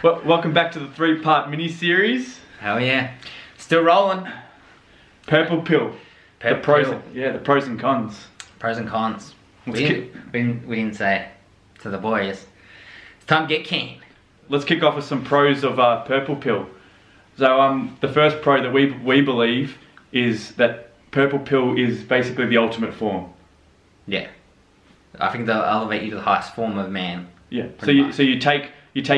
Well, welcome back to the 3-part mini-series. Hell yeah. Still rolling. Purple pill. Purple the pros, pill. Yeah, the pros and cons. Pros and cons. We Let's didn't say it to the boys. It's time to get keen. Let's kick off with some pros of purple pill. So the first pro that we believe is that purple pill is basically the ultimate form. Yeah. I think they'll elevate you to the highest form of man. Yeah. So you take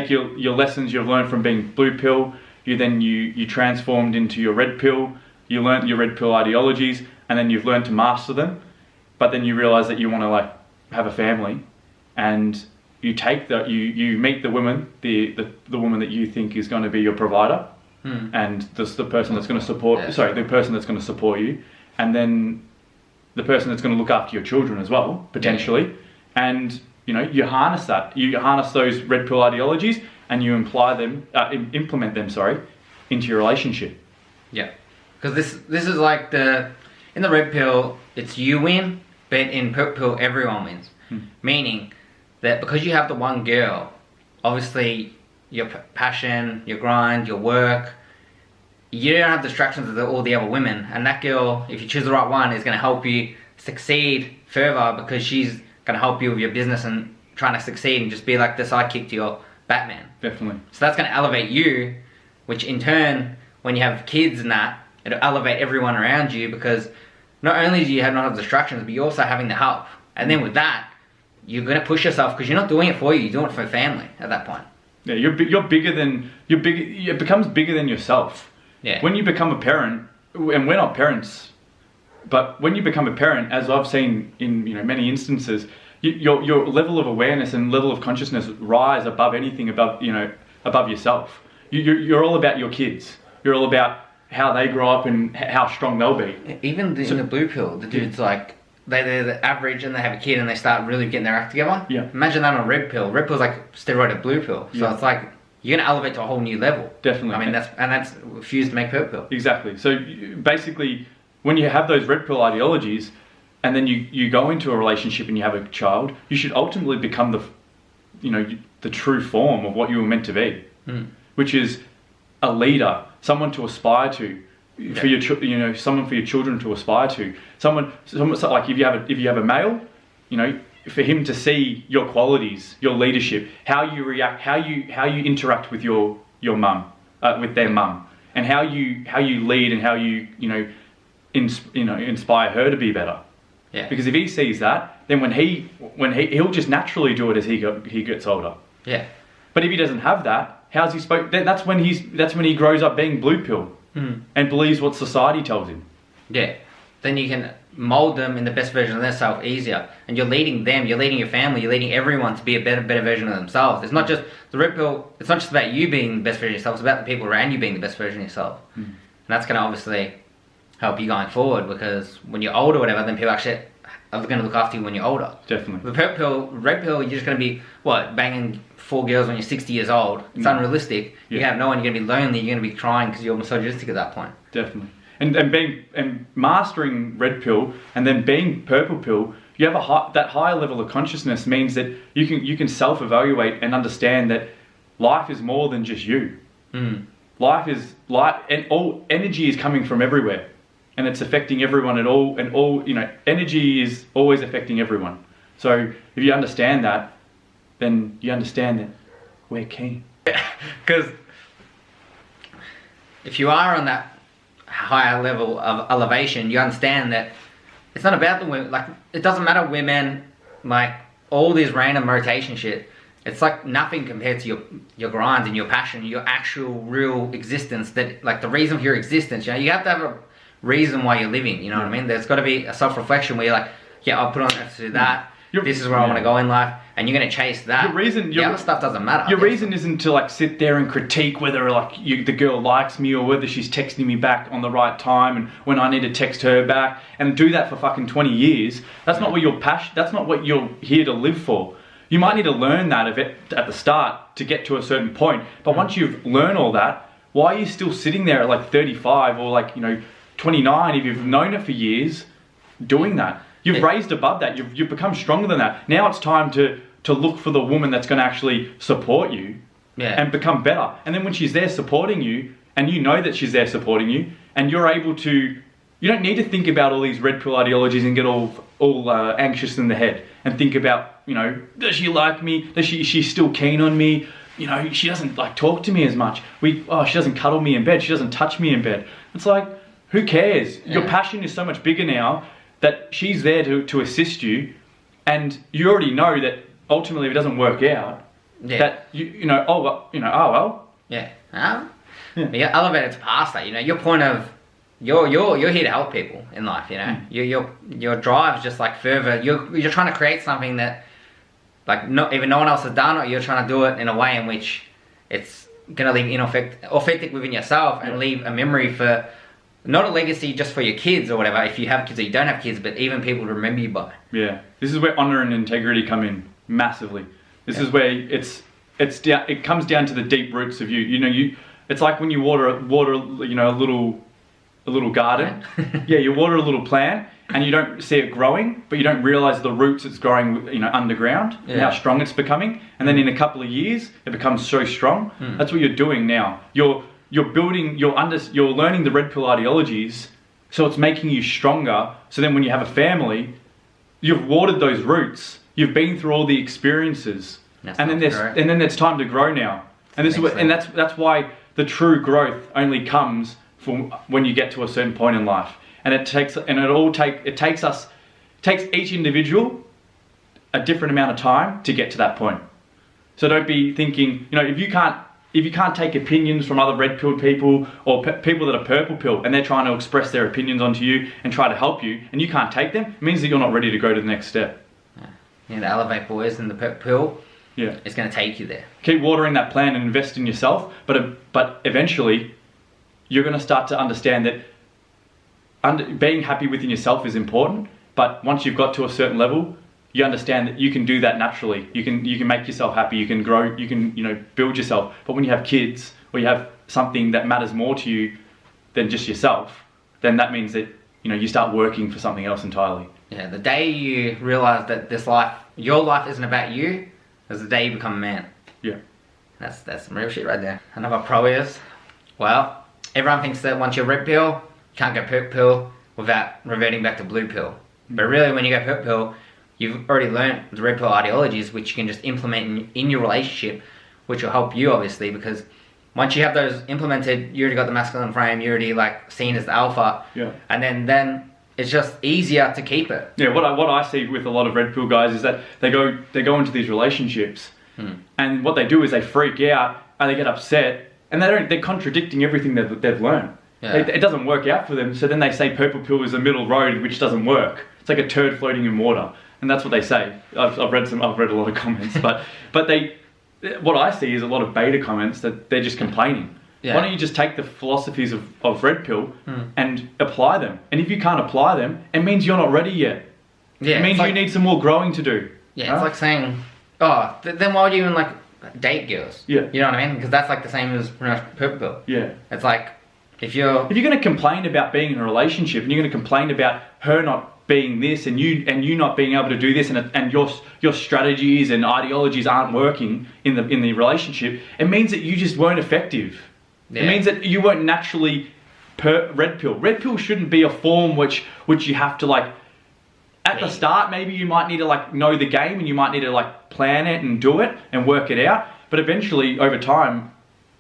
your lessons you've learned from being blue pill, you transformed into your red pill, you learnt your red pill ideologies, and then you've learned to master them. But then you realise that you want to have a family, and you meet the woman, the woman that you think is going to be your provider, and the person that's going to support. Yeah. Sorry, the person that's going to support you, and then the person that's going to look after your children as well, potentially, and you harness that. You harness those red pill ideologies and you implement them, into your relationship. Yeah. Because this is like in the red pill, it's you win, but in purple pill, everyone wins. Meaning that because you have the one girl, obviously your passion, your grind, your work, you don't have distractions of all the other women. And that girl, if you choose the right one, is going to help you succeed further because she's going to help you with your business and trying to succeed and just be like the sidekick to your Batman. Definitely. So that's going to elevate you, which in turn, when you have kids and that, it'll elevate everyone around you because not only do you not have distractions, but you're also having the help. And then with that, you're going to push yourself because you're not doing it for you, you're doing it for family at that point. Yeah, it becomes bigger than yourself. Yeah. When you become a parent, and we're not parents, but when you become a parent, as I've seen in many instances, your level of awareness and level of consciousness rise above anything above yourself. You're all about your kids. You're all about how they grow up and how strong they'll be. Even in the blue pill, the dude's like they're the average and they have a kid and they start really getting their act together. Yeah. Imagine that on a red pill. Red pill's like steroided blue pill. So it's like you're gonna elevate to a whole new level. Definitely. I mean that's fused to make purple pill. Exactly. So basically, when you have those red pill ideologies, and then you go into a relationship and you have a child, you should ultimately become the true form of what you were meant to be, which is a leader, someone to aspire to, for your someone for your children to aspire to, someone like if you have a male, for him to see your qualities, your leadership, how you react, how you interact with your mum, with their mum, and how you lead and how you inspire her to be better. Yeah. Because if he sees that, then when he'll just naturally do it as he gets older. Yeah. But if he doesn't have that, how's he spoke? That's when he grows up being blue pill and believes what society tells him. Yeah. Then you can mold them in the best version of themselves easier, and you're leading them, you're leading your family, you're leading everyone to be a better version of themselves. It's not just the red pill. It's not just about you being the best version of yourself. It's about the people around you being the best version of yourself, and that's going to obviously help you going forward because when you're older, or whatever, then people actually are going to look after you when you're older. Definitely. The purple pill, red pill, you're just going to be banging 4 girls when you're 60 years old. It's unrealistic. You're going to have no one. You're going to be lonely. You're going to be crying because you're misogynistic at that point. Definitely. And mastering red pill and then being purple pill, you have that higher level of consciousness means that you can self-evaluate and understand that life is more than just you. Life is and all energy is coming from everywhere, and it's affecting everyone at all. And energy is always affecting everyone. So if you understand that, then you understand that we're keen. Because if you are on that higher level of elevation, you understand that it's not about the women. Like, it doesn't matter women, like all this random rotation shit. It's like nothing compared to your grind and your passion, your actual real existence. That like the reason for your existence. You have to have a reason why you're living. You know what I mean? There's got to be a self-reflection where you're like, yeah, I'll put on earth to do that. This is where I want to go in life, and you're going to chase that. The other stuff doesn't matter. Your reason isn't to sit there and critique whether the girl likes me or whether she's texting me back on the right time and when I need to text her back and do that for fucking 20 years. That's not what that's not what you're here to live for. You might need to learn that at the start to get to a certain point, but once you've learned all that, why are you still sitting there at 35 or 29 if you've known it for years doing that? You've raised above that. You've become stronger than that. Now it's time to look for the woman that's going to actually support you and become better. And then when she's there supporting you, and you know that she's there supporting you, and you're able to, you don't need to think about all these red pill ideologies and get all anxious in the head and think about, you know, does she like me? Is she still keen on me? You know, she doesn't like talk to me as much. She doesn't cuddle me in bed. She doesn't touch me in bed. It's like, who cares? Your passion is so much bigger now that she's there to assist you, and you already know that ultimately if it doesn't work out, that You elevate it past that. You know, your point of you're here to help people in life. You know, your drive is just like further. You're trying to create something that like no one else has done, or you're trying to do it in a way in which it's gonna leave authentic within yourself and leave a memory for not a legacy just for your kids or whatever. If you have kids or you don't have kids, but even people to remember you by. Yeah, this is where honor and integrity come in massively. This is where it comes down to the deep roots of you. You know, it's like when you water you know, a little garden. Yeah, you water a little plant and you don't see it growing, but you don't realize the roots it's growing, you know, underground and how strong it's becoming. And then in a couple of years, it becomes so strong. That's what you're doing now. You're building, you're learning the red pill ideologies, so it's making you stronger. So then when you have a family, you've watered those roots. You've been through all the experiences, and then there's time to grow now. And that's why the true growth only comes from when you get to a certain point in life. And it takes each individual a different amount of time to get to that point. So don't be thinking, you know, if you can't take opinions from other red pilled people or people that are purple pill and they're trying to express their opinions onto you and try to help you, and you can't take them, it means that you're not ready to go to the next step. Yeah, the elevate boys and the purple pill. Yeah, it's going to take you there. Keep watering that plant and invest in yourself, but eventually you're going to start to understand that being happy within yourself is important. But once you've got to a certain level, you understand that you can do that naturally. You can make yourself happy. You can grow. You can, you know, build yourself. But when you have kids or you have something that matters more to you than just yourself, then that means that, you know, you start working for something else entirely. Yeah, the day you realize that your life isn't about you, is the day you become a man. Yeah. That's some real shit right there. Another pro is, well, everyone thinks that once you're red pill, you can't go purple pill without reverting back to blue pill. But really, when you go purple pill, you've already learned the red pill ideologies, which you can just implement in your relationship, which will help you, obviously, because once you have those implemented, you already got the masculine frame, you're already like seen as the alpha. Yeah. And then it's just easier to keep it. Yeah, what I see with a lot of red pill guys is that they go into these relationships, and what they do is they freak out and they get upset, and they're contradicting everything they've learned. Yeah. It doesn't work out for them, so then they say purple pill is a middle road, which doesn't work. It's like a turd floating in water, and that's what they say. I've read a lot of comments, but what I see is a lot of beta comments that they're just complaining. Yeah. Why don't you just take the philosophies of red pill and apply them? And if you can't apply them, it means you're not ready yet. Yeah, it means you need some more growing to do. Yeah, It's like saying, then why would you even like date girls? Yeah. You know what I mean? Because that's like the same as purple pill. Yeah. It's like, if you're going to complain about being in a relationship and you're going to complain about her not being this and you not being able to do this and your strategies and ideologies aren't working in the relationship, it means that you just weren't effective. Yeah. It means that you weren't naturally red pill. Red pill shouldn't be a form which you have to like at the start. Maybe you might need to like know the game and you might need to like plan it and do it and work it out. But eventually, over time,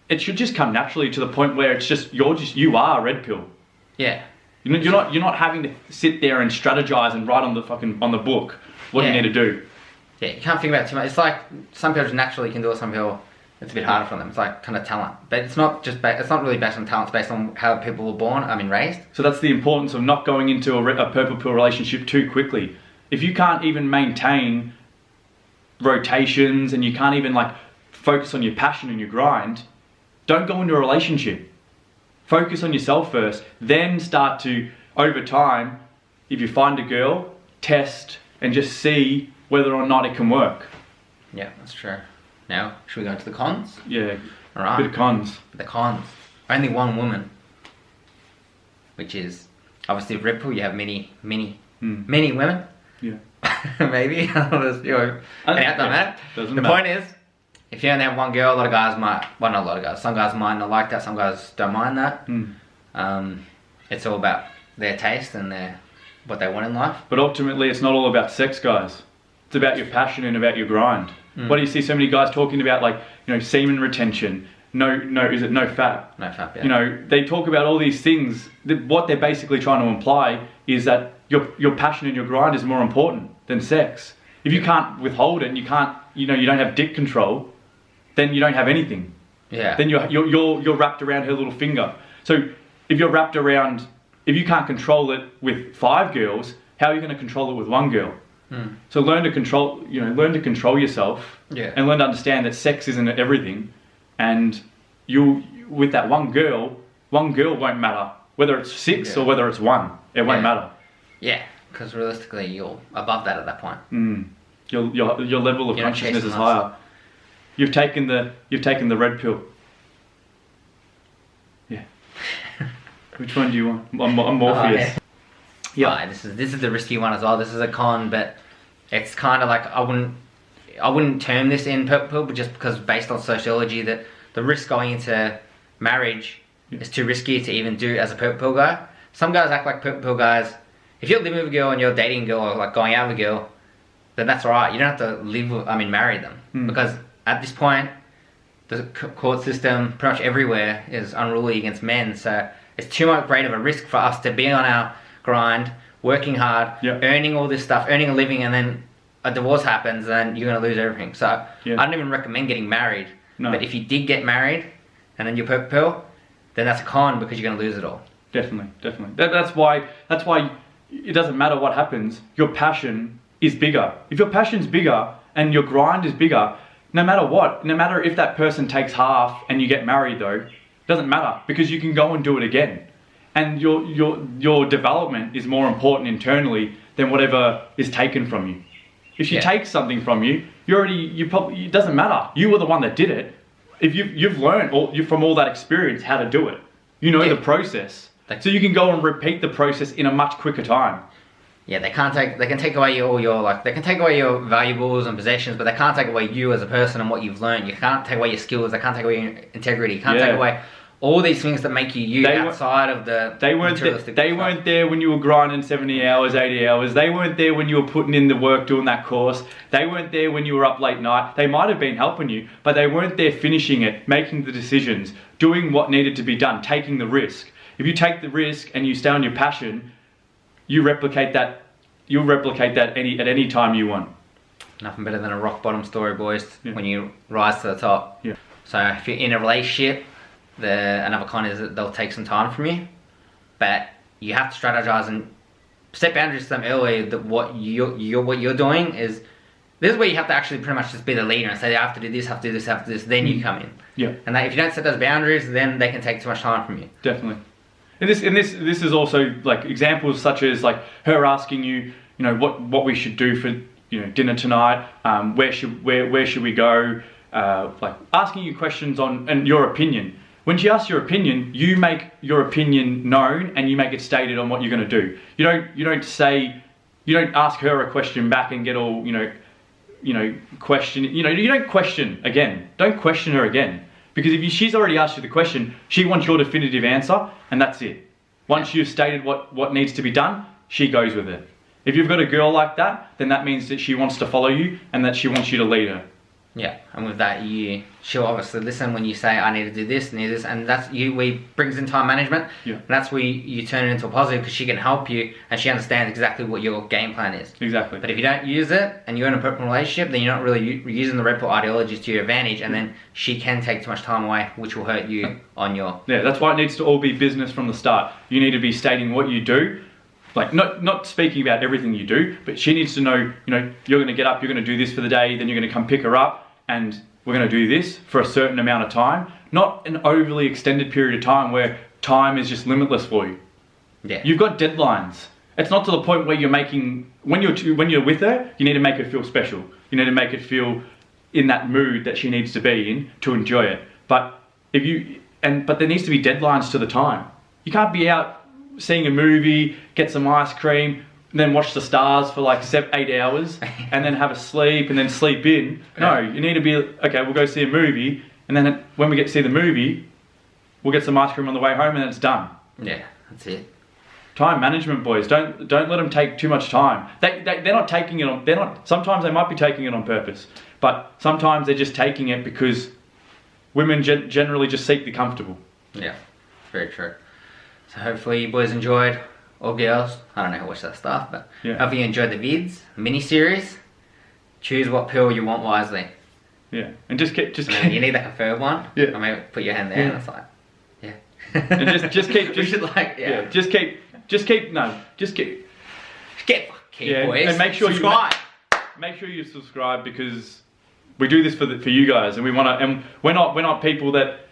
it should just come naturally to the point where it's just you are red pill. Yeah. You're not having to sit there and strategize and write on the book what you need to do. Yeah, you can't think about it too much. It's like some people just naturally can do it. Some people it's a bit harder for them. It's like kind of talent, but it's not really based on talent. It's based on how people were born. Raised. So that's the importance of not going into a purple pill relationship too quickly. If you can't even maintain rotations and you can't even like focus on your passion and your grind, don't go into a relationship. Focus on yourself first, then start to, over time, if you find a girl, test and just see whether or not it can work. Yeah, that's true. Now, should we go into the cons? Yeah, all right. Bit of cons. The cons. Only one woman, which is obviously red pill. You have many women. Yeah. Maybe. Doesn't matter. The point is, if you only have one girl, a lot of guys might, well, not a lot of guys, some guys might not like that, some guys don't mind that. It's all about their taste and what they want in life. But ultimately, it's not all about sex, guys. It's about your passion and about your grind. What do you see so many guys talking about, like, you know, semen retention? No fat? No fat, yeah. You know, they talk about all these things. What they're basically trying to imply is that your passion and your grind is more important than sex. If you can't withhold it, and you don't have dick control, then you don't have anything. Yeah. Then you're wrapped around her little finger. So if you can't control it with 5 girls, how are you going to control it with 1 girl? So learn to control yourself, and learn to understand that sex isn't everything. And with that one girl won't matter whether it's 6 or whether it's 1. It won't matter. Yeah, because realistically, you're above that at that point. Your level of consciousness is higher. You've taken the red pill. Yeah. Which one do you want? I'm Morpheus. Yeah. Right, this is the risky one as well. This is a con, but it's kind of like I wouldn't term this in purple pill, but just because based on sociology that the risk going into marriage is too risky to even do as a purple pill guy. Some guys act like purple pill guys. If you're living with a girl and you're dating a girl or like going out with a girl, then that's alright. You don't have to marry them, because at this point the court system pretty much everywhere is unruly against men. So it's too much great of a risk for us to be on our grind, working hard, earning all this stuff, earning a living, and then a divorce happens, then you're going to lose everything. So I don't even recommend getting married. No. But if you did get married and then you purple pill, then that's a con because you're going to lose it all. Definitely. That's why it doesn't matter what happens. Your passion is bigger. If your passion's bigger and your grind is bigger, no matter if that person takes half and you get married, though, it doesn't matter, because you can go and do it again. And your development is more important internally than whatever is taken from you. If she takes something from you, it doesn't matter. You were the one that did it. If you've learned from all that experience how to do it, you know the process, so you can go and repeat the process in a much quicker time. Yeah, they can take away they can take away your valuables and possessions, but they can't take away you as a person and what you've learned. You can't take away your skills. They can't take away your integrity. You can't take away all these things that make you outside of the materialistic. They weren't there when you were grinding 70 hours, 80 hours. They weren't there when you were putting in the work doing that course. They weren't there when you were up late night. They might have been helping you, but they weren't there finishing it, making the decisions, doing what needed to be done, taking the risk. If you take the risk and you stay on your passion, you'll replicate that at any time you want. Nothing better than a rock bottom story, boys, when you rise to the top. Yeah. So if you're in a relationship, another con is that they'll take some time from you, but you have to strategize and set boundaries to them early. That what you're doing is, this is where you have to actually pretty much just be the leader and say, I have to do this, have to do this, have to do this. Then you come in. Yeah. And if you don't set those boundaries, then they can take too much time from you. Definitely. And this is also like examples such as like her asking you, what we should do for dinner tonight. Where should we go? Like asking you questions and your opinion. When she asks your opinion, you make your opinion known and you make it stated on what you're going to do. You don't ask her a question back and get all question. You don't question again. Don't question her again, because if she's already asked you the question, she wants your definitive answer, and that's it. Once you've stated what needs to be done, she goes with it. If you've got a girl like that, then that means that she wants to follow you and that she wants you to lead her. Yeah, and with that, she'll obviously listen when you say, I need to do this, and that's brings in time management. Yeah. And that's where you turn it into a positive, because she can help you and she understands exactly what your game plan is. Exactly. But if you don't use it and you're in a purple relationship, then you're not really using the red pill ideologies to your advantage, and then she can take too much time away, which will hurt you on your... Yeah, that's why it needs to all be business from the start. You need to be stating what you do. Like, not speaking about everything you do, but she needs to know, you're going to get up, you're going to do this for the day, then you're going to come pick her up, and we're going to do this for a certain amount of time. Not an overly extended period of time where time is just limitless for you. Yeah. You've got deadlines. It's not to the point where when you're with her, you need to make her feel special. You need to make it feel in that mood that she needs to be in to enjoy it. But there needs to be deadlines to the time. You can't be out seeing a movie, get some ice cream, then watch the stars for like 8 hours, and then have a sleep, and then sleep in. No, you need to be, okay, we'll go see a movie, and then when we get to see the movie, we'll get some ice cream on the way home, and then it's done. Yeah, that's it. Time management, boys. Don't let them take too much time. They're not taking it on. They're not. Sometimes they might be taking it on purpose, but sometimes they're just taking it because women generally just seek the comfortable. Yeah, very true. So hopefully you boys enjoyed, or girls. I don't know who watch that stuff, but hopefully you enjoyed the vids, mini series. Choose what pill you want wisely. Yeah, and just keep. You need like a third one. Yeah. I mean, put your hand there, and it's like, yeah. And just keep. We should like, yeah. Just keep. Keep, boys. And make sure subscribe. Make sure you subscribe, because we do this for you guys, and we want to. And we're not people that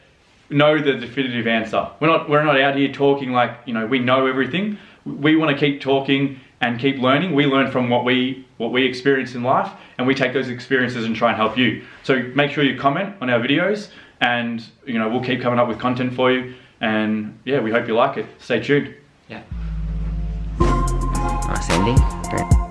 know the definitive answer. We're not out here talking like, you know, we know everything. We want to keep talking and keep learning. We learn from what we experience in life, and we take those experiences and try and help you. So make sure you comment on our videos, and you know, we'll keep coming up with content for you. And yeah, we hope you like it. Stay tuned. Yeah. Nice ending. Great.